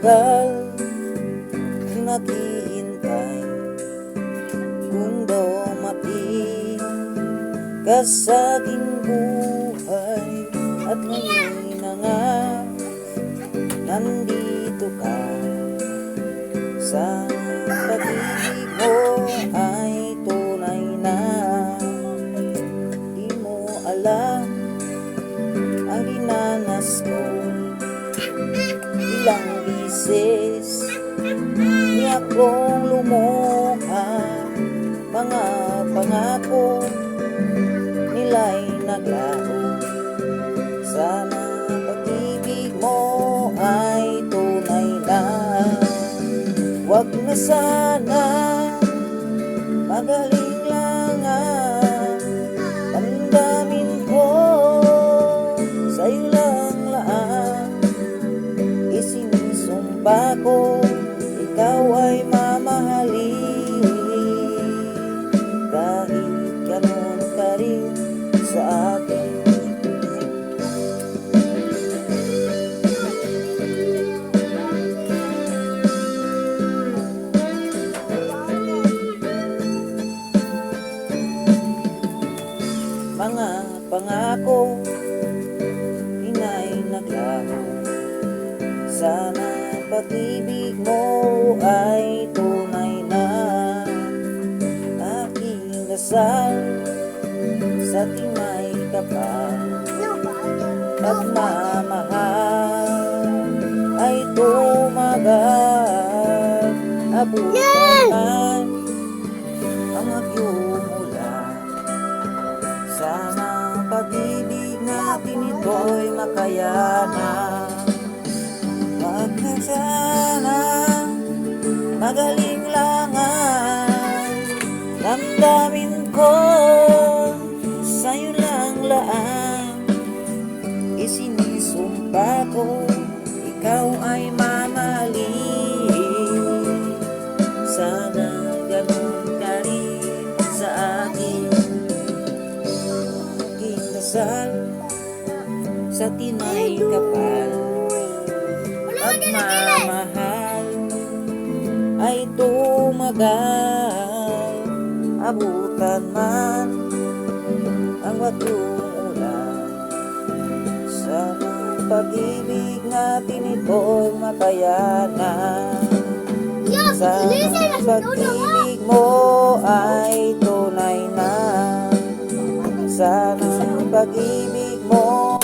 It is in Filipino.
matagal naghihintay kung dumating ka sa aking buhay. At ngayon na nga nandito ka. Sa pag-ibig mo ay tunay na. Di mo alam ang dinanas ko. Ilang bisis niya kong lumuha. Mga pangako nila'y naglaho. Sana pag-ibig mo ay tunay na. Wag na sana magaling lang ang damdamin ko. Sa'yo lang laan isinisumpa ko. Ikaw ay mamahalin kahit ganun ka rin sa akin. Mga pangako inay naglaho. Sana pag-ibig mo ay tunay na. Aking dasal sa timay kapal. Pagmamahal ay tumagal. Abutan man ang agyumulan. Sana pag-ibig natin ito'y makayanan. Wag na sana magaling lang ang damdamin ko. Sa'yo lang laan isinisumpa ko. Ikaw ay mamahalin. Sana ganun ka rin sa akin. Sa tinay kapal. Pagmamahal ay tumagal. Abutan man ang wagyong ulan. Sana pag-ibig natin ito'y makayanan. Sana pag-ibig mo ay tunay na. Sana pag-ibig mo